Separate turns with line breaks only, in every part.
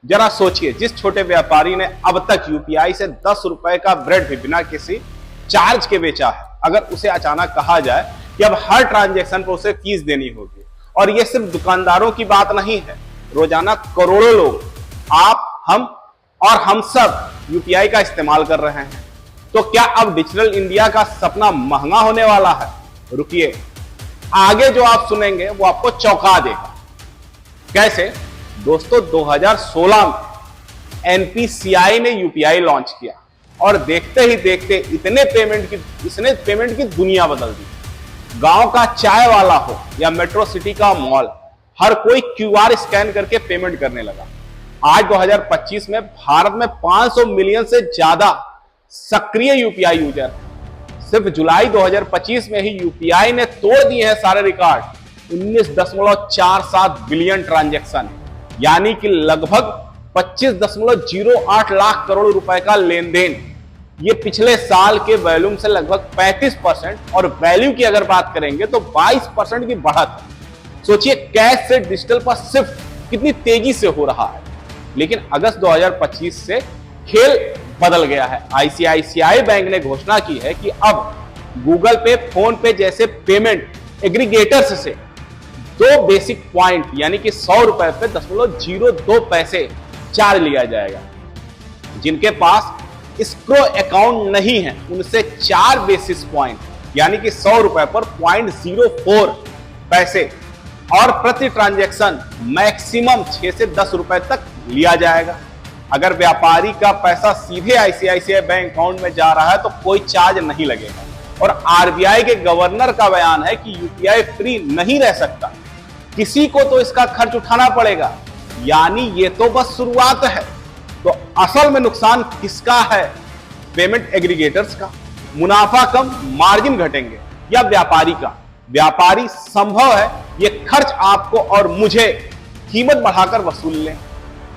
जरा सोचिए, जिस छोटे व्यापारी ने अब तक यूपीआई से 10 रुपए का ब्रेड भी बिना किसी चार्ज के बेचा है, अगर उसे अचानक कहा जाए कि अब हर ट्रांजैक्शन पर उसे फीस देनी होगी, और यह सिर्फ दुकानदारों की बात नहीं है, रोजाना करोड़ों लोग, आप, हम और हम सब यूपीआई का इस्तेमाल कर रहे हैं, तो क्या अब डिजिटल इंडिया का सपना महंगा होने वाला है? रुकिए, आगे जो आप सुनेंगे वो आपको चौंका देगा। कैसे? दोस्तों, 2016 में एनपीसीआई ने यूपीआई लॉन्च किया और देखते ही देखते इसने पेमेंट की दुनिया बदल दी। गांव का चाय वाला हो या मेट्रो सिटी का मॉल, हर कोई क्यूआर स्कैन करके पेमेंट करने लगा। आज 2025 में भारत में 500 मिलियन से ज्यादा सक्रिय यूपीआई यूजर है। सिर्फ जुलाई 2025 में ही यूपीआई ने तोड़ दिए हैं सारे रिकॉर्ड, 19.47 बिलियन ट्रांजैक्शन, यानी कि लगभग 25.08 लाख करोड़ रुपए का लेन देन। ये पिछले साल के वॉल्यूम से लगभग 35% और वैल्यू की अगर बात करेंगे तो 22% की बढ़त है। सोचिए, कैश से डिजिटल पर शिफ्ट कितनी तेजी से हो रहा है। लेकिन अगस्त 2025 से खेल बदल गया है। आईसीआईसीआई बैंक ने घोषणा की है कि अब गूगल पे, फोन पे जैसे पेमेंट एग्रीगेटर्स से 2 बेसिक पॉइंट यानी कि 100 रुपए पे 0.02 पैसे चार्ज लिया जाएगा। जिनके पास स्क्रो अकाउंट नहीं है उनसे 4 बेसिस पॉइंट यानी कि 100 रुपए पर 0.04 पैसे और प्रति ट्रांजैक्शन मैक्सिमम 6 से 10 रुपए तक लिया जाएगा। अगर व्यापारी का पैसा सीधे आईसीआईसीआई बैंक अकाउंट में जा रहा है तो कोई चार्ज नहीं लगेगा। और आरबीआई के गवर्नर का बयान है कि यूपीआई फ्री नहीं रह सकता, किसी को तो इसका खर्च उठाना पड़ेगा। यानी ये तो बस शुरुआत है। तो असल में नुकसान किसका है? पेमेंट एग्रीगेटर्स का, मुनाफा कम, मार्जिन घटेंगे, या व्यापारी का? व्यापारी संभव है ये खर्च आपको और मुझे कीमत बढ़ाकर वसूल लें।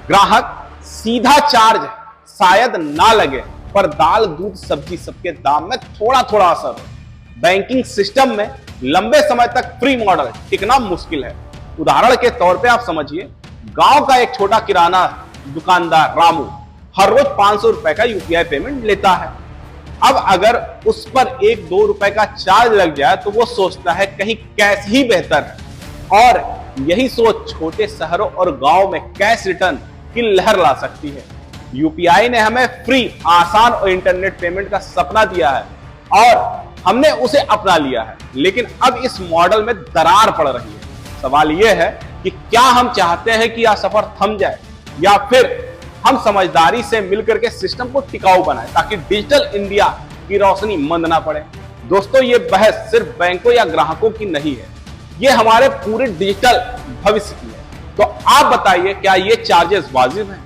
ग्राहक सीधा चार्ज शायद ना लगे, पर दाल, दूध, सब्जी सबके दाम में थोड़ा थोड़ा असर हो। बैंकिंग सिस्टम में लंबे समय तक फ्री मॉडल टिकना मुश्किल है। उदाहरण के तौर पे आप समझिए, गांव का एक छोटा किराना दुकानदार रामू हर रोज 500 रुपए का यूपीआई पेमेंट लेता है। अब अगर उस पर 1-2 रुपए का चार्ज लग जाए तो वो सोचता है कहीं कैश ही बेहतर है। और यही सोच छोटे शहरों और गांव में कैश रिटर्न की लहर ला सकती है। यूपीआई ने हमें फ्री, आसान और इंटरनेट पेमेंट का सपना दिया है और हमने उसे अपना लिया है, लेकिन अब इस मॉडल में दरार पड़ रही है। सवाल यह है कि क्या हम चाहते हैं कि यह सफर थम जाए, या फिर हम समझदारी से मिलकर के सिस्टम को टिकाऊ बनाएं ताकि डिजिटल इंडिया की रोशनी मंद ना पड़े। दोस्तों, ये बहस सिर्फ बैंकों या ग्राहकों की नहीं है, ये हमारे पूरे डिजिटल भविष्य की है। तो आप बताइए, क्या ये चार्जेस वाजिब हैं?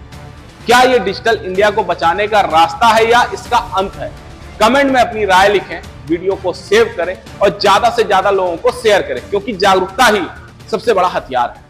क्या ये डिजिटल इंडिया को बचाने का रास्ता है या इसका अंत है? कमेंट में अपनी राय लिखें, वीडियो को सेव करें और ज्यादा से ज्यादा लोगों को शेयर करें, क्योंकि जागरूकता ही सबसे बड़ा हथियार है।